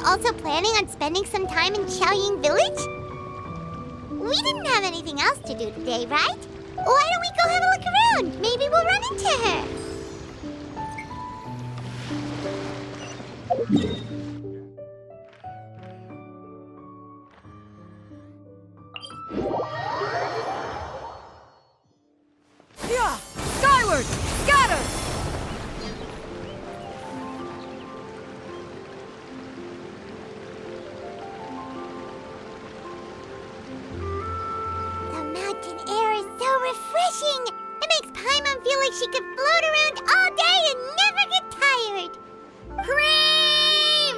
Also planning on spending some time in Xiaoying Village? We didn't have anything else to do today, right? Why don't we go have a look around? Maybe we'll run into her. Yeah! Skyward! Scatter! Refreshing! It makes Paimon feel like she could float around all day and never get tired. Cream!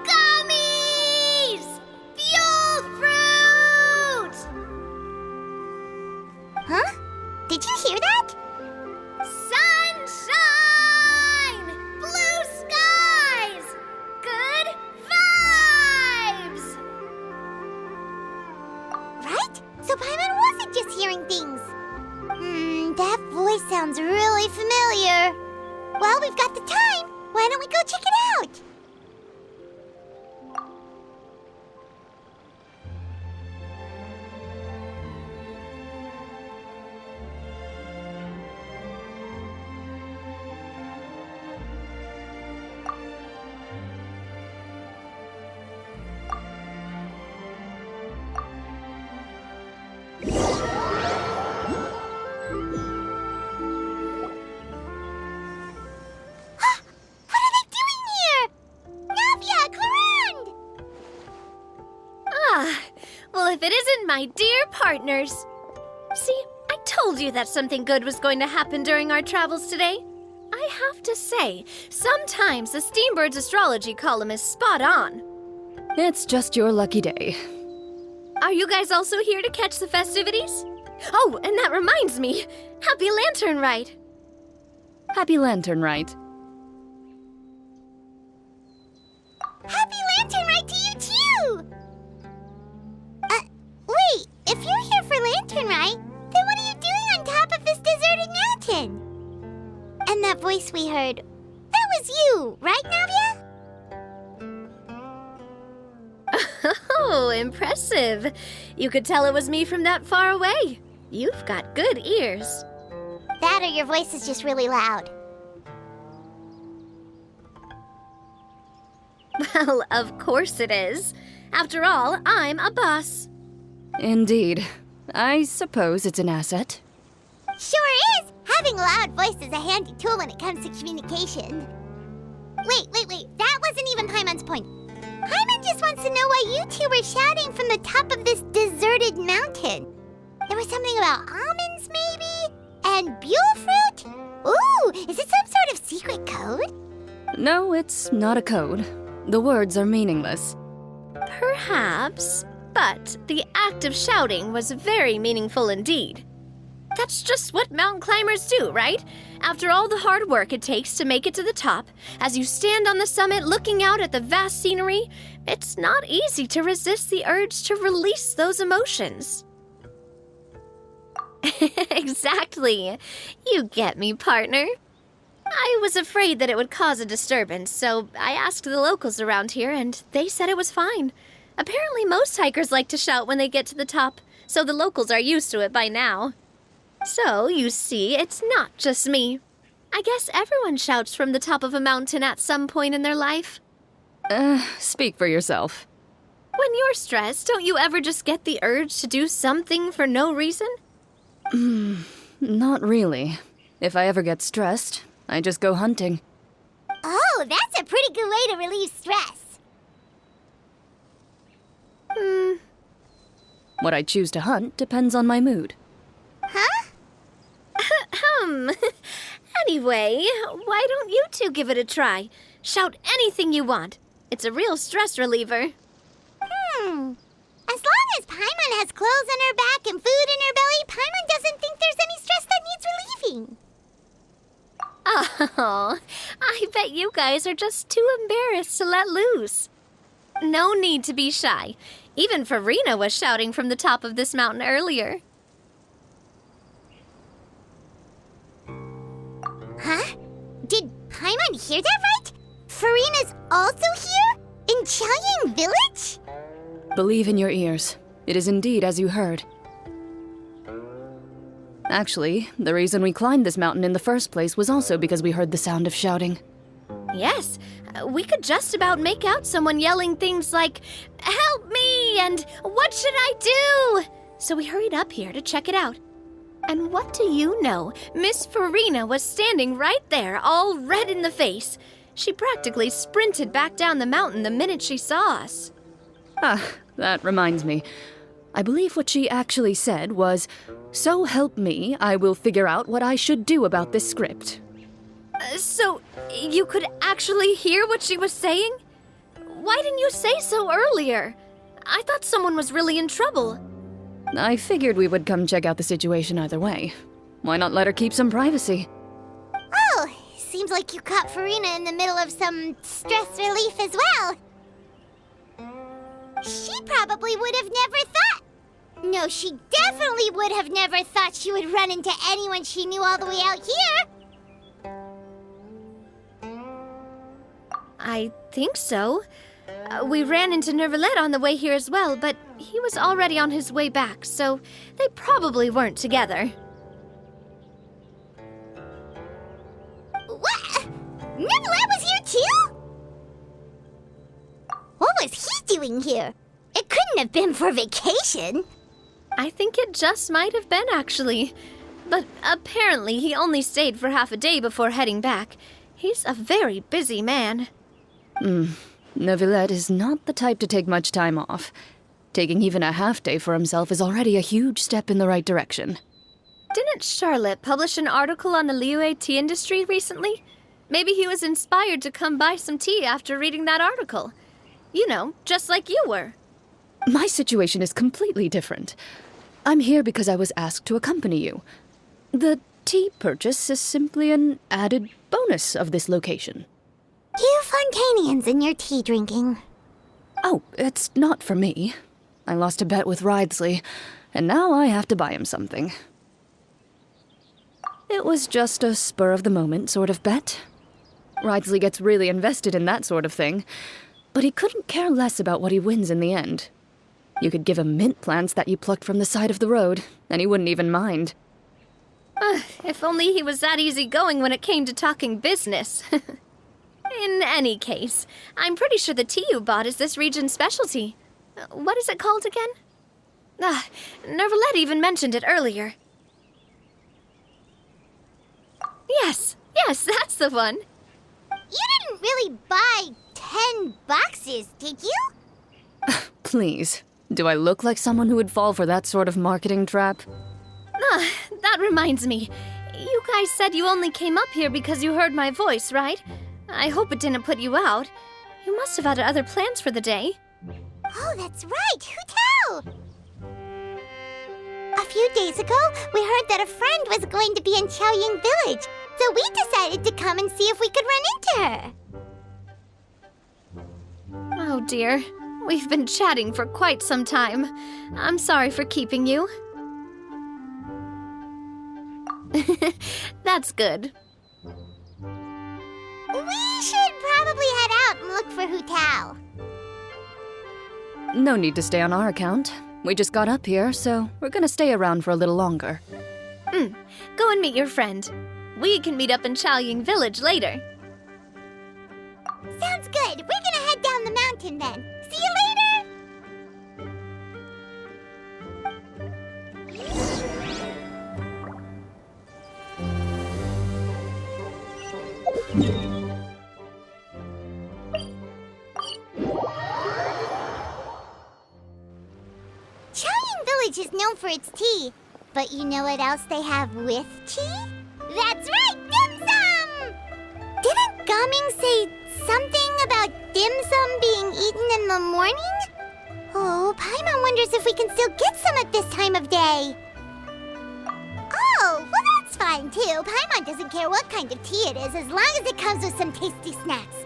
Gummies! Fuel fruit! Huh? Did you hear that? Sunshine! Blue skies! Good vibes! Right? So Paimon wasn't just hearing things. That voice sounds really familiar. Well, we've got the time. Why don't we go check it out? If it isn't my dear partners. See, I told you that something good was going to happen during our travels today. I have to say, sometimes the Steambird's astrology column is spot on. It's just your lucky day. Are you guys also here to catch the festivities? Oh, and that reminds me. Happy Lantern Rite. Happy Lantern Rite. Happy Lantern Rite to you too! Wait, if you're here for Lantern Rite, then what are you doing on top of this deserted mountain? And that voice we heard, that was you, right, Navia? Oh, impressive. You could tell it was me from that far away. You've got good ears. That or your voice is just really loud. Well, of course it is. After all, I'm a boss. Indeed. I suppose it's an asset. Sure is! Having a loud voice is a handy tool when it comes to communication. Wait. That wasn't even Paimon's point. Paimon just wants to know why you two were shouting from the top of this deserted mountain. There was something about almonds, maybe? And buell fruit? Ooh, is it some sort of secret code? No, it's not a code. The words are meaningless. Perhaps, but the act of shouting was very meaningful indeed. That's just what mountain climbers do, right? After all the hard work it takes to make it to the top, as you stand on the summit looking out at the vast scenery, it's not easy to resist the urge to release those emotions. Exactly. You get me, partner. I was afraid that it would cause a disturbance, so I asked the locals around here, and they said it was fine. Apparently most hikers like to shout when they get to the top, so the locals are used to it by now. So, you see, it's not just me. I guess everyone shouts from the top of a mountain at some point in their life. Speak for yourself. When you're stressed, don't you ever just get the urge to do something for no reason? Not really. If I ever get stressed, I just go hunting. Oh, that's a pretty good way to relieve stress. What I choose to hunt depends on my mood. Huh? Anyway, why don't you two give it a try? Shout anything you want. It's a real stress reliever. As long as Paimon has clothes on her back and food in her belly, Paimon doesn't think there's any stress that needs relieving. Oh, I bet you guys are just too embarrassed to let loose. No need to be shy. Even Farina was shouting from the top of this mountain earlier. Huh? Did Paimon hear that right? Farina's also here? In Chaoying Village? Believe in your ears. It is indeed as you heard. Actually, the reason we climbed this mountain in the first place was also because we heard the sound of shouting. Yes, we could just about make out someone yelling things like, "Help me!" and "What should I do?" So we hurried up here to check it out. And what do you know? Miss Farina was standing right there, all red in the face. She practically sprinted back down the mountain the minute she saw us. That reminds me. I believe what she actually said was, "So help me, I will figure out what I should do about this script." So, you could actually hear what she was saying? Why didn't you say so earlier? I thought someone was really in trouble. I figured we would come check out the situation either way. Why not let her keep some privacy? Oh, seems like you caught Farina in the middle of some stress relief as well. She probably would have never thought. No, she definitely would have never thought she would run into anyone she knew all the way out here. I think so. We ran into Nervalet on the way here as well, but he was already on his way back, so they probably weren't together. What? Nervalet was here too? What was he doing here? It couldn't have been for vacation. I think it just might have been, actually. But apparently he only stayed for half a day before heading back. He's a very busy man. Neuvillette is not the type to take much time off. Taking even a half day for himself is already a huge step in the right direction. Didn't Charlotte publish an article on the Liyue tea industry recently? Maybe he was inspired to come buy some tea after reading that article. You know, just like you were. My situation is completely different. I'm here because I was asked to accompany you. The tea purchase is simply an added bonus of this location. You Fontanians and your tea drinking. Oh, it's not for me. I lost a bet with Ridesley, and now I have to buy him something. It was just a spur-of-the-moment sort of bet. Ridesley gets really invested in that sort of thing, but he couldn't care less about what he wins in the end. You could give him mint plants that you plucked from the side of the road, and he wouldn't even mind. If only he was that easygoing when it came to talking business. In any case, I'm pretty sure the tea you bought is this region's specialty. What is it called again? Nervalet even mentioned it earlier. Yes, that's the one. You didn't really buy 10 boxes, did you? Please, do I look like someone who would fall for that sort of marketing trap? That reminds me. You guys said you only came up here because you heard my voice, right? I hope it didn't put you out. You must have had other plans for the day. Oh, that's right. Who tell? A few days ago, we heard that a friend was going to be in Chaoying Village, so we decided to come and see if we could run into her. Oh dear. We've been chatting for quite some time. I'm sorry for keeping you. That's good. We should probably head out and look for Hu Tao. No need to stay on our account. We just got up here, so we're gonna stay around for a little longer. Go and meet your friend. We can meet up in Chaoying Village later. Sounds good. We're gonna head down the mountain then. See you later! Chaoying Village is known for its tea. But you know what else they have with tea? That's right, dim sum! Didn't Gaming say something about dim sum being eaten in the morning? Oh, Paimon wonders if we can still get some at this time of day. Oh, well that's fine too. Paimon doesn't care what kind of tea it is as long as it comes with some tasty snacks.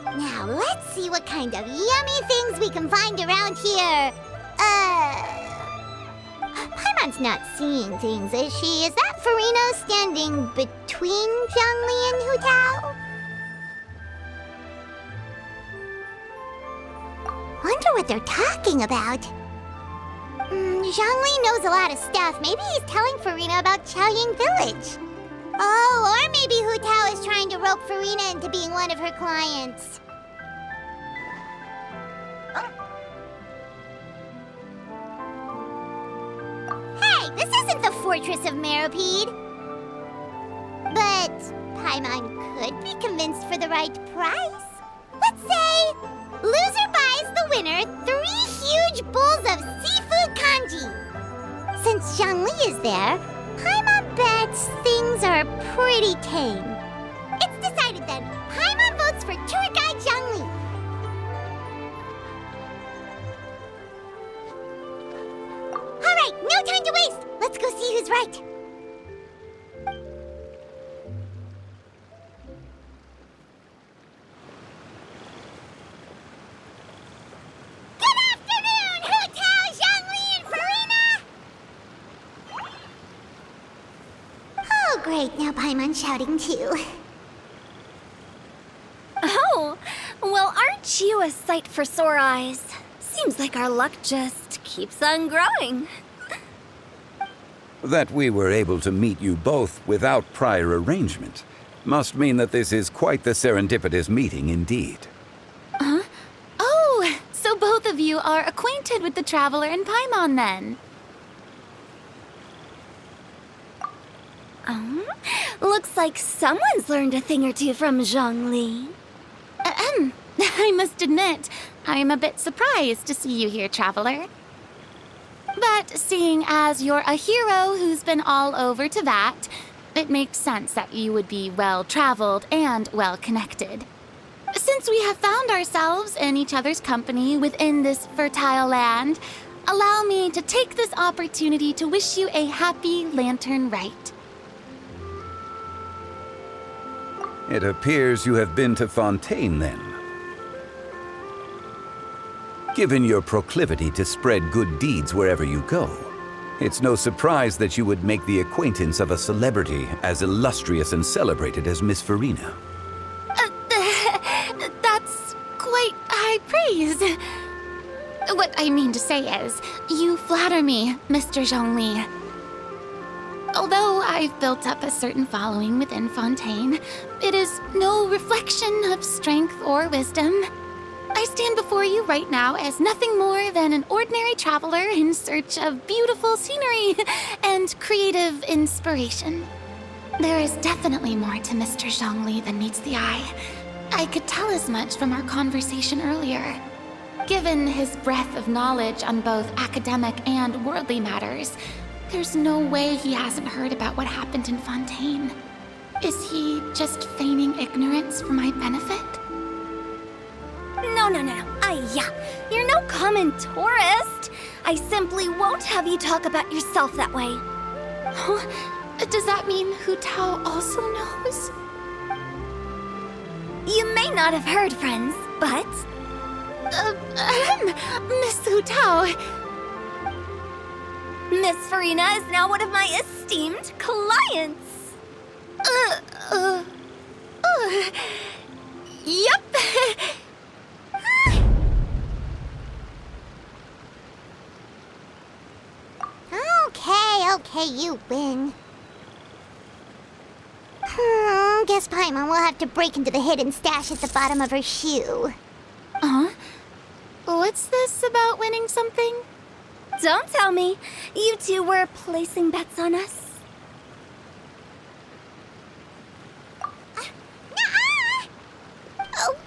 Now, let's see what kind of yummy things we can find around here. Paimon's not seeing things, is she? Is that Farina standing between Zhongli and Hu Tao? Wonder what they're talking about. Zhongli knows a lot of stuff. Maybe he's telling Farina about Chaoying Village. Oh, or maybe Hu Tao is trying to rope Farina into being one of her clients. Hey, this isn't the Fortress of Meropide. But Paimon could be convinced for the right price. Let's say loser buys the winner 3 huge bowls of seafood kanji. Since Zhongli is there, Paimon bets things are pretty tame. It's decided then. Paimon votes for tour guide Zhongli. All right, no time to waste. Let's go see who's right. Good afternoon, Hu Tao, Zhongli, and Farina! Oh, great. Now Paimon's shouting too. Oh, well, aren't you a sight for sore eyes? Seems like our luck just keeps on growing. That we were able to meet you both without prior arrangement must mean that this is quite the serendipitous meeting indeed. Oh, so both of you are acquainted with the Traveler and Paimon then? Looks like someone's learned a thing or two from Zhongli. I must admit, I am a bit surprised to see you here, Traveler. But seeing as you're a hero who's been all over Teyvat, it makes sense that you would be well-traveled and well-connected. Since we have found ourselves in each other's company within this fertile land, allow me to take this opportunity to wish you a happy Lantern Rite. It appears you have been to Fontaine then. Given your proclivity to spread good deeds wherever you go, it's no surprise that you would make the acquaintance of a celebrity as illustrious and celebrated as Miss Farina. That's quite high praise. What I mean to say is, you flatter me, Mr. Zhongli. Although I've built up a certain following within Fontaine, it is no reflection of strength or wisdom. I stand before you right now as nothing more than an ordinary traveler in search of beautiful scenery and creative inspiration. There is definitely more to Mr. Zhongli than meets the eye. I could tell as much from our conversation earlier. Given his breadth of knowledge on both academic and worldly matters, there's no way he hasn't heard about what happened in Fontaine. Is he just feigning ignorance for my benefit? No. You're no common tourist. I simply won't have you talk about yourself that way. Oh, does that mean Hu Tao also knows? You may not have heard, friends, but... Miss Hu Tao. Miss Farina is now one of my esteemed clients. Yep. Okay, you win. Guess Paimon will have to break into the hidden stash at the bottom of her shoe. What's this about winning something? Don't tell me. You two were placing bets on us. Nuh-uh!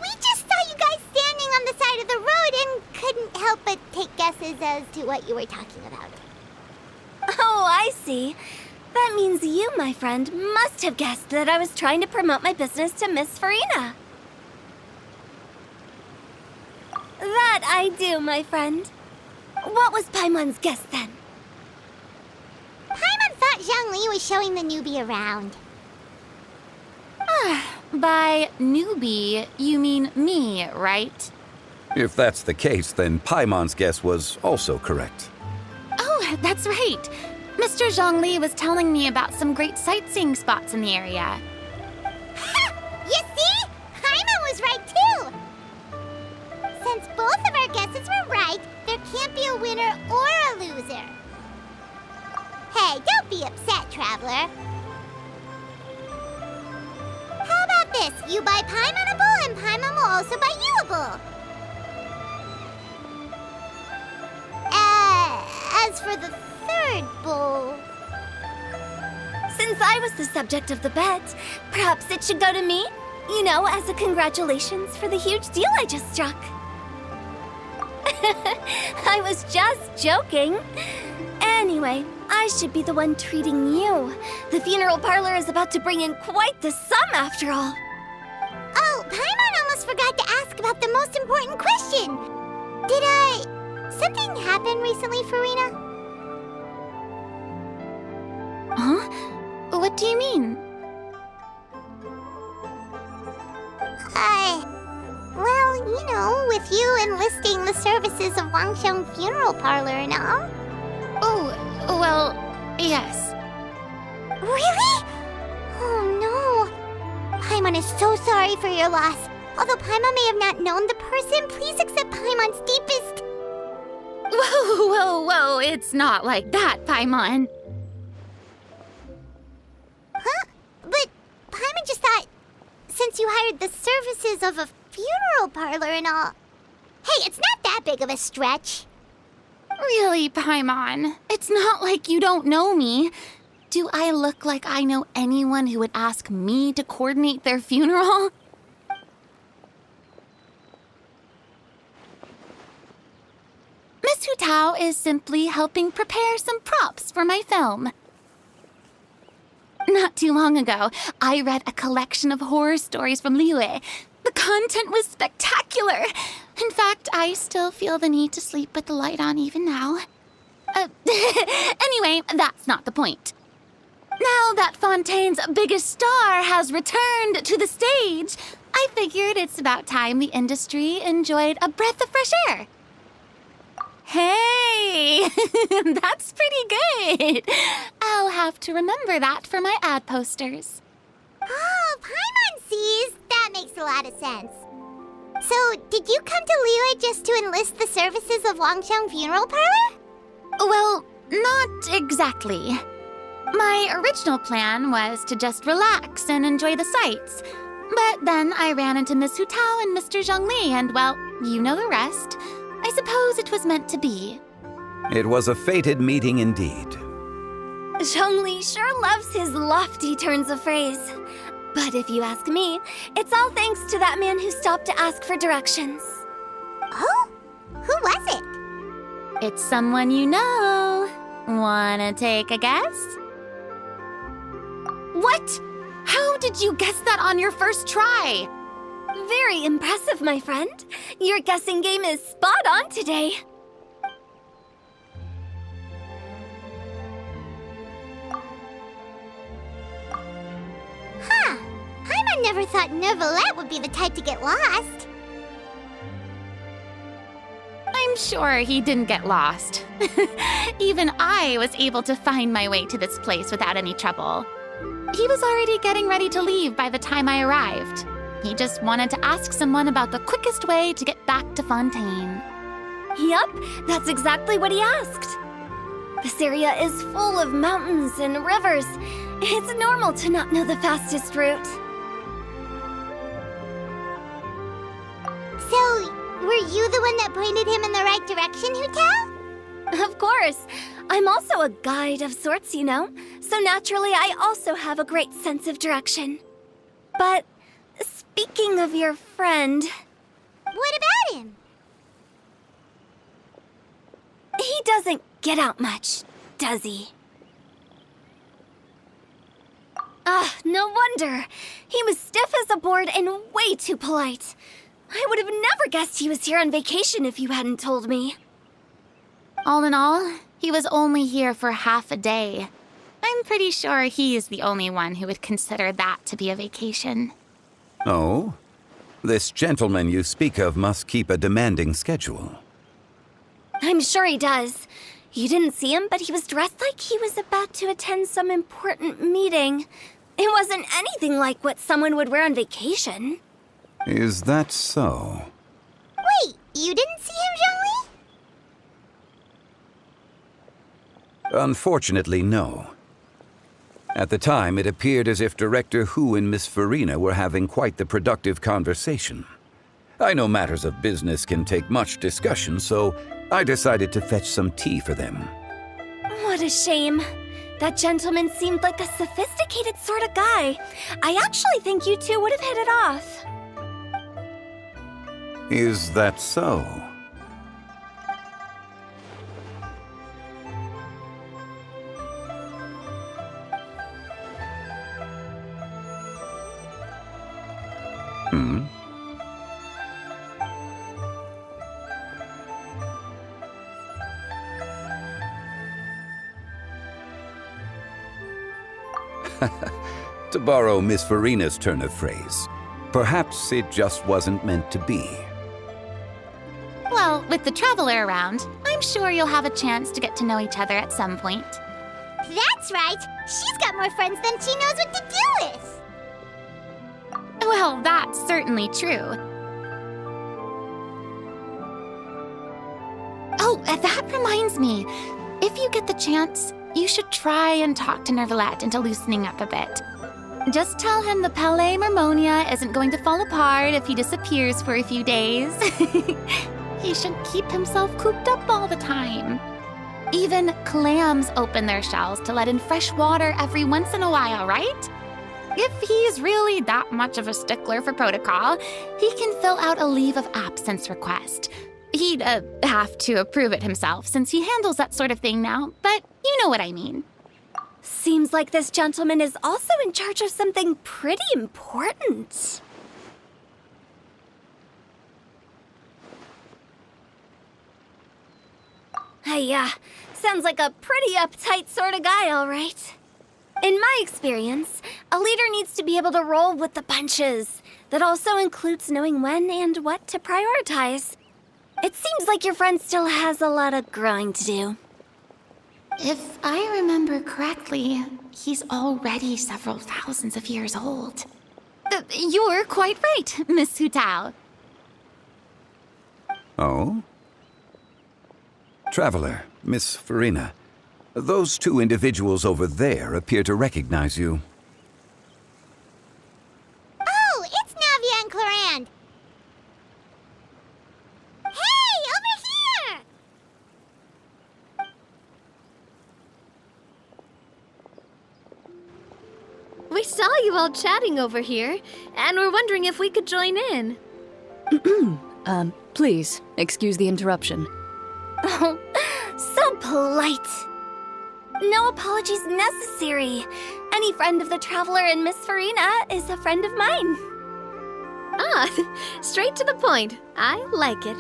We just saw you guys standing on the side of the road and couldn't help but take guesses as to what you were talking about. Oh, I see. That means you, my friend, must have guessed that I was trying to promote my business to Miss Farina. That I do, my friend. What was Paimon's guess then? Paimon thought Zhongli was showing the newbie around. By newbie, you mean me, right? If that's the case, then Paimon's guess was also correct. Oh, that's right. Mr. Zhongli was telling me about some great sightseeing spots in the area. Ha! You see? Paimon was right too! Since both of our guesses were right, there can't be a winner or a loser. Hey, don't be upset, traveler. How about this? You buy Paimonable and Paimon will also buy youable. As for the third bowl... Since I was the subject of the bet, perhaps it should go to me? You know, as a congratulations for the huge deal I just struck. I was just joking. Anyway, I should be the one treating you. The funeral parlor is about to bring in quite the sum after all. Oh, Paimon almost forgot to ask about the most important question. Something happen recently, Farina? Huh? What do you mean? Well, you know, with you enlisting the services of Wangsheng Funeral Parlor and all. Oh, well, yes. Really? Oh no. Paimon is so sorry for your loss. Although Paimon may have not known the person, please accept Paimon's deepest... Whoa, it's not like that, Paimon. Huh? But Paimon just thought, since you hired the services of a funeral parlor and all... Hey, it's not that big of a stretch. Really, Paimon? It's not like you don't know me. Do I look like I know anyone who would ask me to coordinate their funeral? Miss Hu Tao is simply helping prepare some props for my film. Not too long ago, I read a collection of horror stories from Liyue. The content was spectacular. In fact, I still feel the need to sleep with the light on even now. Anyway, that's not the point. Now that Fontaine's biggest star has returned to the stage, I figured it's about time the industry enjoyed a breath of fresh air. Hey, that's pretty good. I'll have to remember that for my ad posters. Oh, Paimon sees. That makes a lot of sense. So, did you come to Liyue just to enlist the services of Wangsheng Funeral Parlor? Well, not exactly. My original plan was to just relax and enjoy the sights. But then I ran into Miss Hu Tao and Mr. Zhongli, and well, you know the rest. I suppose it was meant to be. It was a fated meeting indeed. Zhongli sure loves his lofty turns of phrase. But if you ask me, it's all thanks to that man who stopped to ask for directions. Oh? Who was it? It's someone you know. Wanna take a guess? What? How did you guess that on your first try? Very impressive, my friend. Your guessing game is spot on today. Huh. Paimon never thought Neuvillette would be the type to get lost. I'm sure he didn't get lost. Even I was able to find my way to this place without any trouble. He was already getting ready to leave by the time I arrived. He just wanted to ask someone about the quickest way to get back to Fontaine. Yup, that's exactly what he asked. The this area is full of mountains and rivers. It's normal to not know the fastest route. So, were you the one that pointed him in the right direction, Hu-Tao? Of course. I'm also a guide of sorts, you know. So naturally, I also have a great sense of direction. But speaking of your friend... What about him? He doesn't get out much, does he? No wonder. He was stiff as a board and way too polite. I would have never guessed he was here on vacation if you hadn't told me. All in all, he was only here for half a day. I'm pretty sure he is the only one who would consider that to be a vacation. Oh? This gentleman you speak of must keep a demanding schedule. I'm sure he does. You didn't see him, but he was dressed like he was about to attend some important meeting. It wasn't anything like what someone would wear on vacation. Is that so? Wait, you didn't see him, Zhongli? Unfortunately, no. At the time, it appeared as if Director Hu and Miss Farina were having quite the productive conversation. I know matters of business can take much discussion, so I decided to fetch some tea for them. What a shame. That gentleman seemed like a sophisticated sort of guy. I actually think you two would have hit it off. Is that so? Hmm? To borrow Miss Farina's turn of phrase, perhaps it just wasn't meant to be. Well, with the traveler around, I'm sure you'll have a chance to get to know each other at some point. That's right. She's got more friends than she knows what to do with. Well, that's certainly true. Oh, that reminds me. If you get the chance, you should try and talk to Nervalette into loosening up a bit. Just tell him the Palais Mermonia isn't going to fall apart if he disappears for a few days. He shouldn't keep himself cooped up all the time. Even clams open their shells to let in fresh water every once in a while, right? If he's really that much of a stickler for protocol, he can fill out a leave of absence request. He'd have to approve it himself since he handles that sort of thing now, but you know what I mean. Seems like this gentleman is also in charge of something pretty important. Hey, sounds like a pretty uptight sort of guy, all right. In my experience, a leader needs to be able to roll with the punches. That also includes knowing when and what to prioritize. It seems like your friend still has a lot of growing to do. If I remember correctly, he's already several thousands of years old. You're quite right, Miss Hu-Tao. Oh? Traveler, Miss Farina, those two individuals over there appear to recognize you. Oh, it's Navia and Clorand. Hey, over here! We saw you all chatting over here, and we're wondering if we could join in. Please, excuse the interruption. Oh, so polite. No apologies necessary. Any friend of the Traveler and Miss Farina is a friend of mine. Straight to the point. I like it.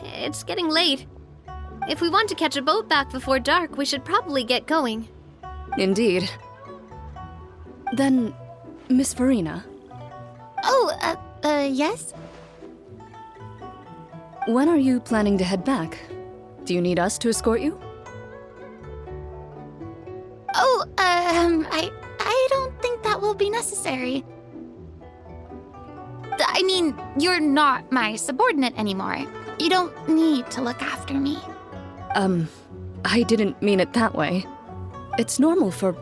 It's getting late. If we want to catch a boat back before dark, we should probably get going. Indeed. Then, Miss Farina, Oh, yes? when are you planning to head back? Do you need us to escort you? Oh, I don't think that will be necessary. I mean, you're not my subordinate anymore. You don't need to look after me. I didn't mean it that way. It's normal for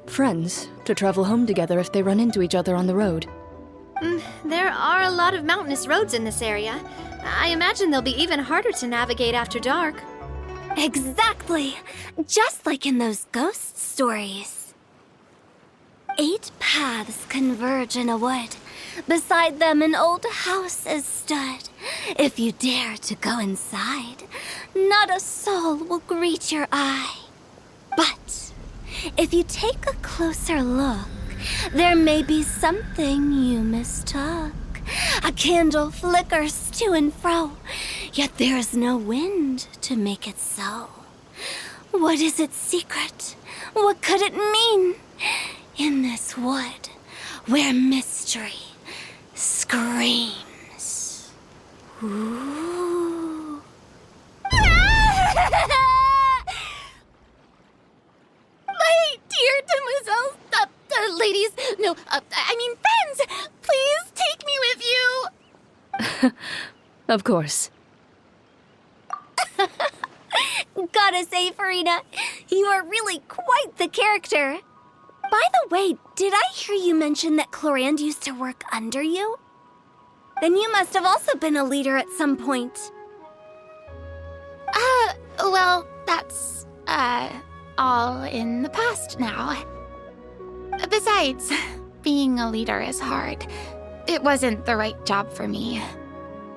friends to travel home together if they run into each other on the road. There are a lot of mountainous roads in this area. I imagine they'll be even harder to navigate after dark. Exactly! Just like in those ghost stories. 8 paths converge in a wood. Beside them an old house is stood. If you dare to go inside, not a soul will greet your eye. But if you take a closer look, there may be something you mistook. A candle flickers to and fro, yet there's no wind to make it so. What is its secret? What could it mean? In this wood, where mystery screams. Ooh. My dear demoiselles, ladies, no, I mean friends, please take me with you. Of course. Gotta say, Farina, you are really quite the character. By the way, did I hear you mention that Clorand used to work under you? Then you must have also been a leader at some point. Well, that's, all in the past now. Besides, being a leader is hard. It wasn't the right job for me.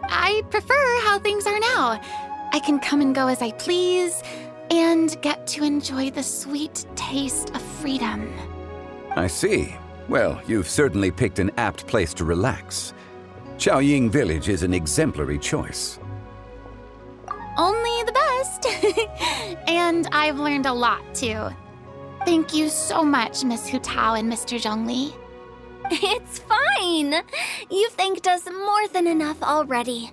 I prefer how things are now. I can come and go as I please, and get to enjoy the sweet taste of freedom. I see. Well, you've certainly picked an apt place to relax. Xiaoying Village is an exemplary choice. Only the best. And I've learned a lot, too. Thank you so much, Miss Hu Tao and Mr. Zhongli. It's fine. You've thanked us more than enough already.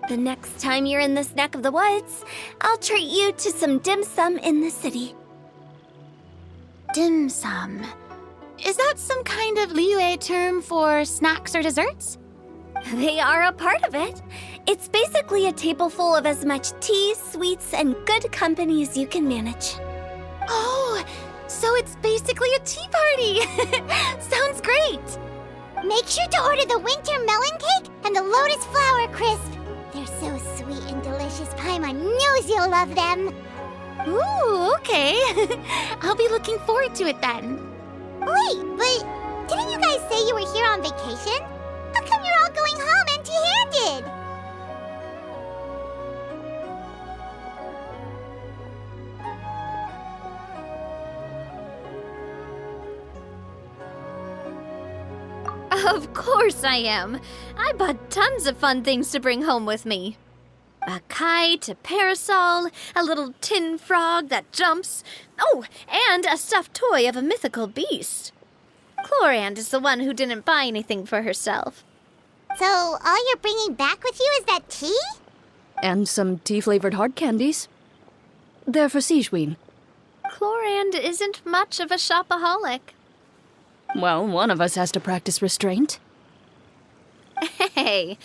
The next time you're in this neck of the woods, I'll treat you to some dim sum in the city. Dim sum. Is that some kind of Liyue term for snacks or desserts? They are a part of it. It's basically a table full of as much tea, sweets, and good company as you can manage. Oh, so it's basically a tea party. Sounds great. Make sure to order the winter melon cake and the lotus flower crisp. They're so sweet and delicious, Paimon knows you'll love them. Ooh, okay. I'll be looking forward to it then. Wait, but didn't you guys say you were here on vacation? How come you're all going home empty-handed? Of course I am. I bought tons of fun things to bring home with me. A kite, a parasol, a little tin frog that jumps. Oh, and a stuffed toy of a mythical beast. Clorand is the one who didn't buy anything for herself. So all you're bringing back with you is that tea? And some tea-flavored hard candies. They're for Sigewin. Clorand isn't much of a shopaholic. Well, one of us has to practice restraint. Hey,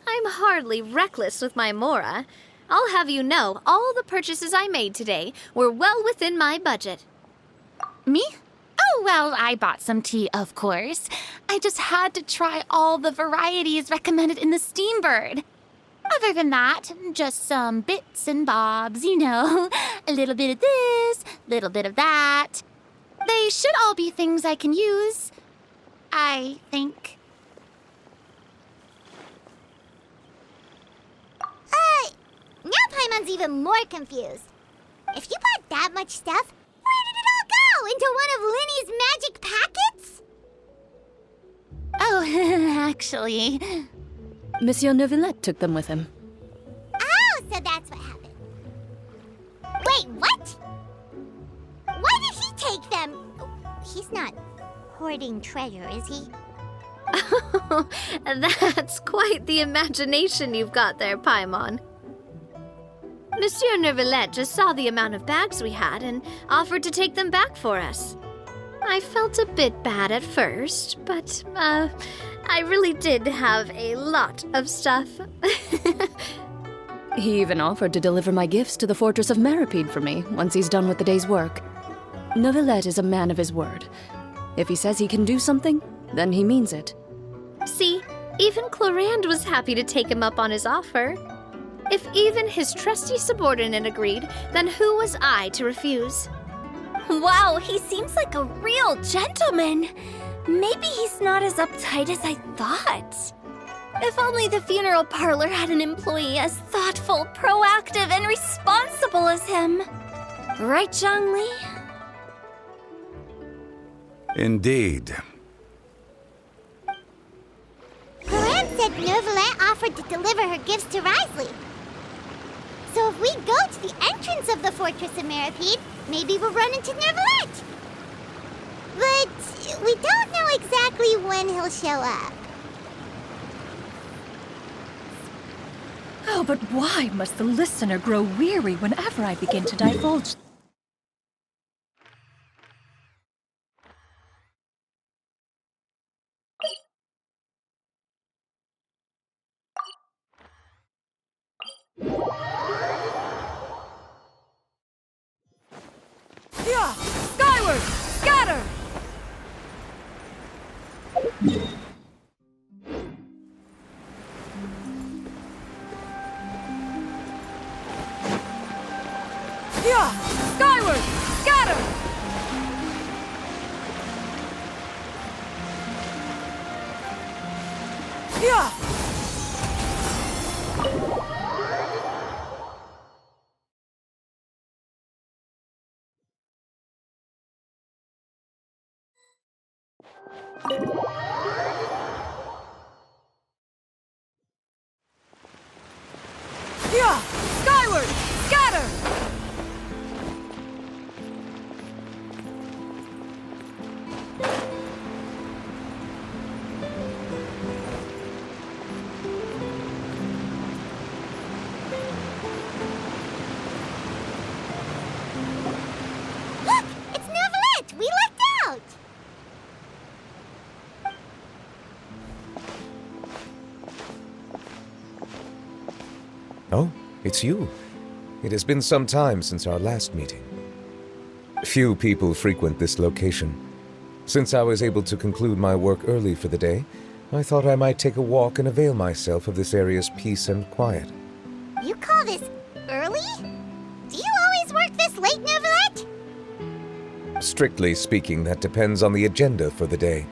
I'm hardly reckless with my Mora. I'll have you know, all the purchases I made today were well within my budget. Me? Oh, well, I bought some tea, of course. I just had to try all the varieties recommended in the Steambird. Other than that, just some bits and bobs, you know. A little bit of this, little bit of that. They should all be things I can use, I think. Now Paimon's even more confused. If you bought that much stuff, where did it all go? Into one of Linny's magic packets? Oh, actually... Monsieur Neuvillette took them with him. Oh, so that's what happened. Wait, what? Why did he take them? He's not hoarding hoarding treasure, is he? That's quite the imagination you've got there, Paimon. Monsieur Neuvillette just saw the amount of bags we had and offered to take them back for us. I felt a bit bad at first, but, I really did have a lot of stuff. He even offered to deliver my gifts to the Fortress of Meripede for me once he's done with the day's work. Neuvillette is a man of his word. If he says he can do something, then he means it. See, even Clorand was happy to take him up on his offer. If even his trusty subordinate agreed, then who was I to refuse? Wow, he seems like a real gentleman. Maybe he's not as uptight as I thought. If only the funeral parlor had an employee as thoughtful, proactive, and responsible as him. Right, Zhongli? Indeed. Clorand said Neuvillette offered to deliver her gifts to Risley. So if we go to the entrance of the Fortress of Meripede, maybe we'll run into Neuvillette. But we don't know exactly when he'll show up. Oh, but why must the listener grow weary whenever I begin to divulge? Yeah! Skyward! Scatter! Yeah! Skyward! Scatter! Yeah! Yeah! Skyward! Scatter! Look! It's Neuvillette! We lucked out! Oh, it's you. It has been some time since our last meeting. Few people frequent this location. Since I was able to conclude my work early for the day, I thought I might take a walk and avail myself of this area's peace and quiet. You call this early? Do you always work this late, Neuvillette? Strictly speaking, that depends on the agenda for the day.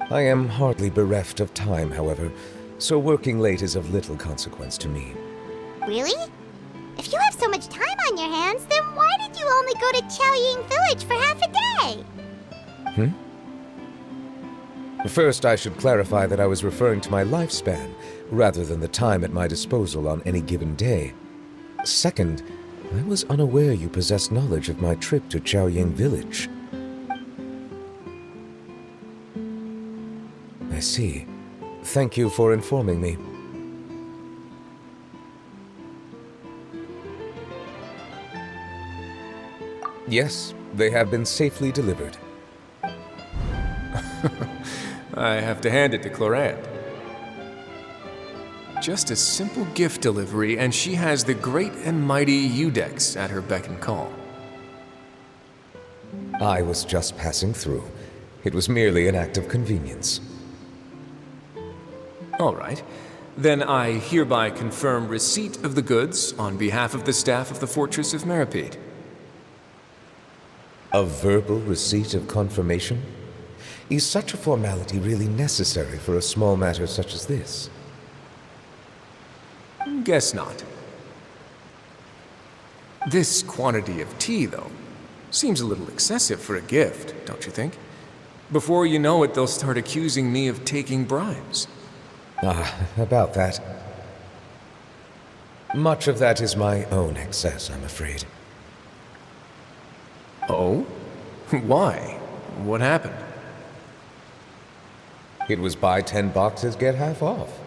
I am hardly bereft of time, however, so working late is of little consequence to me. Really? If you have so much time on your hands, then why did you only go to Chaoying Village for half a day? First, I should clarify that I was referring to my lifespan, rather than the time at my disposal on any given day. Second, I was unaware you possessed knowledge of my trip to Chaoying Village. I see. Thank you for informing me. Yes, they have been safely delivered. I have to hand it to Clorand. Just a simple gift delivery, and she has the great and mighty Udex at her beck and call. I was just passing through. It was merely an act of convenience. All right. Then I hereby confirm receipt of the goods on behalf of the staff of the Fortress of Meripede. A verbal receipt of confirmation? Is such a formality really necessary for a small matter such as this? Guess not. This quantity of tea, though, seems a little excessive for a gift, don't you think? Before you know it, they'll start accusing me of taking bribes. About that. Much of that is my own excess, I'm afraid. Oh? Why? What happened? It was buy 10 boxes, get half off.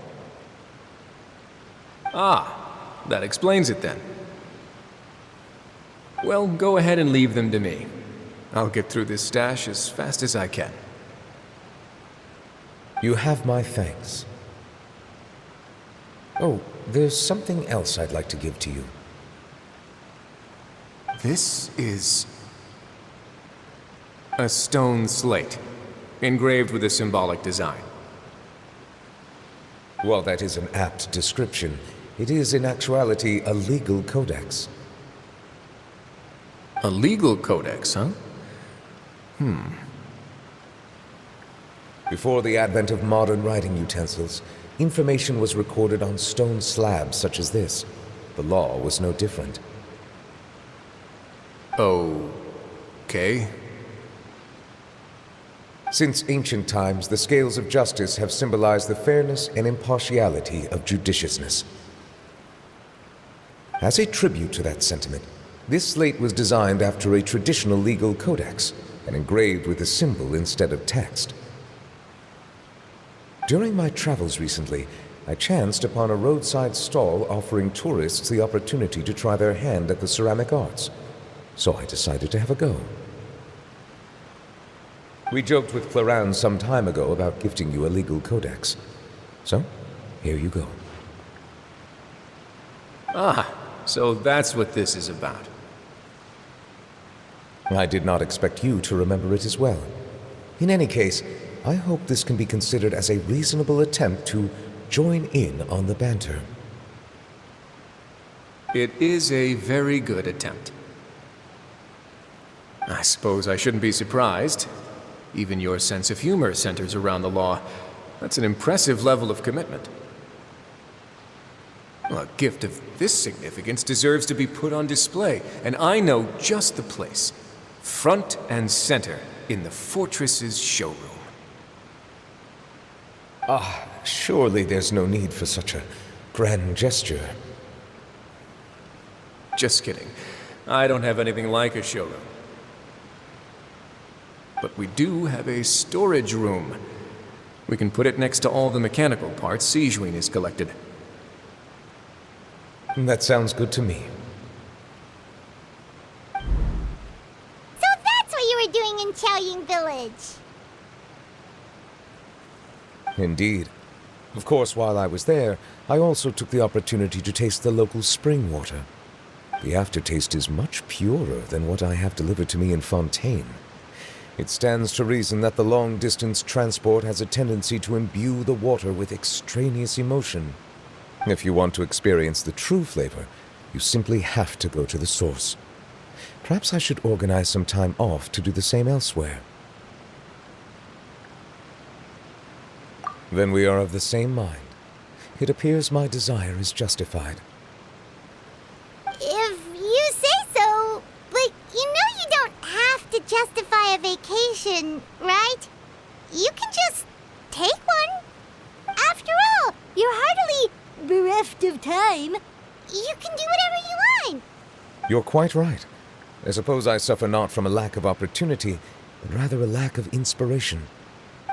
Ah, that explains it then. Well, go ahead and leave them to me. I'll get through this stash as fast as I can. You have my thanks. Oh, there's something else I'd like to give to you. This is a stone slate, engraved with a symbolic design. While that is an apt description, it is in actuality a legal codex. A legal codex, huh? Before the advent of modern writing utensils, information was recorded on stone slabs such as this. The law was no different. Okay. Since ancient times, the scales of justice have symbolized the fairness and impartiality of judiciousness. As a tribute to that sentiment, this slate was designed after a traditional legal codex and engraved with a symbol instead of text. During my travels recently, I chanced upon a roadside stall offering tourists the opportunity to try their hand at the ceramic arts, so I decided to have a go. We joked with Clarence some time ago about gifting you a legal codex. So, here you go. Ah, so that's what this is about. I did not expect you to remember it as well. In any case, I hope this can be considered as a reasonable attempt to join in on the banter. It is a very good attempt. I suppose I shouldn't be surprised. Even your sense of humor centers around the law. That's an impressive level of commitment. Well, a gift of this significance deserves to be put on display, and I know just the place. Front and center in the fortress's showroom. Surely there's no need for such a grand gesture. Just kidding. I don't have anything like a showroom. But we do have a storage room. We can put it next to all the mechanical parts Sijuin has collected. That sounds good to me. So that's what you were doing in Chaoying Village. Indeed. Of course, while I was there, I also took the opportunity to taste the local spring water. The aftertaste is much purer than what I have delivered to me in Fontaine. It stands to reason that the long-distance transport has a tendency to imbue the water with extraneous emotion. If you want to experience the true flavor, you simply have to go to the source. Perhaps I should organize some time off to do the same elsewhere. Then we are of the same mind. It appears my desire is justified. If you say so, but you know you don't have to justify a vacation, right? You can just take one. After all, you're hardly bereft of time. You can do whatever you want. You're quite right. I suppose I suffer not from a lack of opportunity, but rather a lack of inspiration.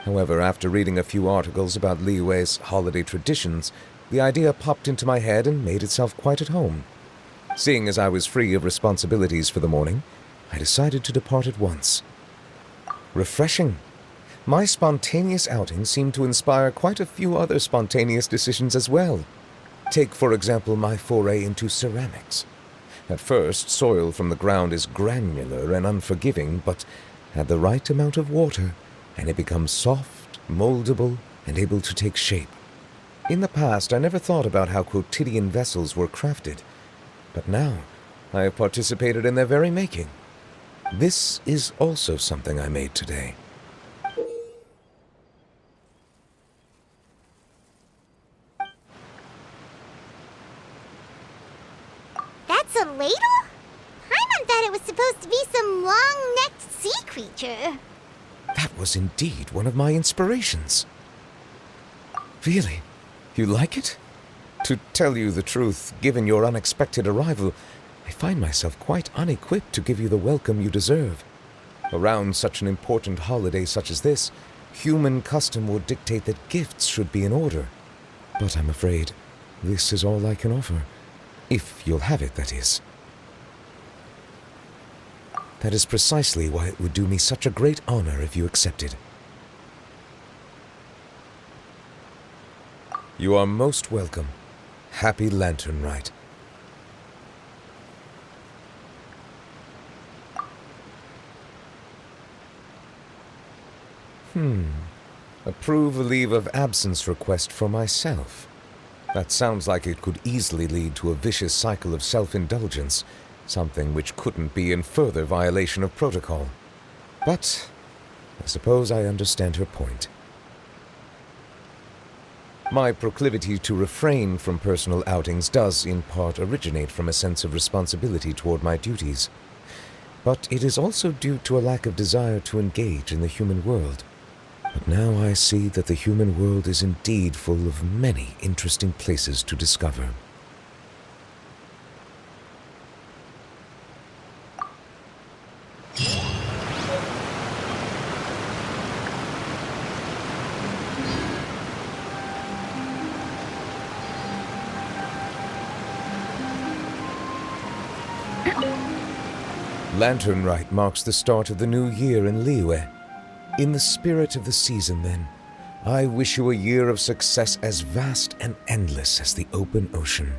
However, after reading a few articles about Liyue's holiday traditions, the idea popped into my head and made itself quite at home. Seeing as I was free of responsibilities for the morning, I decided to depart at once. Refreshing. My spontaneous outing seemed to inspire quite a few other spontaneous decisions as well. Take, for example, my foray into ceramics. At first, soil from the ground is granular and unforgiving, but add the right amount of water, and it becomes soft, moldable, and able to take shape. In the past, I never thought about how quotidian vessels were crafted, but now I have participated in their very making. This is also something I made today. That's a ladle? Paimon thought it was supposed to be some long-necked sea creature. That was indeed one of my inspirations. Really? You like it? To tell you the truth, given your unexpected arrival, I find myself quite unequipped to give you the welcome you deserve. Around such an important holiday such as this, Human custom would dictate that gifts should be in order. But I'm afraid this is all I can offer. If you'll have it, that is. That is precisely why it would do me such a great honor if you accepted. You are most welcome. Happy Lantern Rite. Approve a leave of absence request for myself. That sounds like it could easily lead to a vicious cycle of self-indulgence, something which couldn't be in further violation of protocol. But I suppose I understand her point. My proclivity to refrain from personal outings does, in part, originate from a sense of responsibility toward my duties. But it is also due to a lack of desire to engage in the human world. But now I see that the human world is indeed full of many interesting places to discover. Lantern Rite marks the start of the new year in Liyue. In the spirit of the season, then, I wish you a year of success as vast and endless as the open ocean.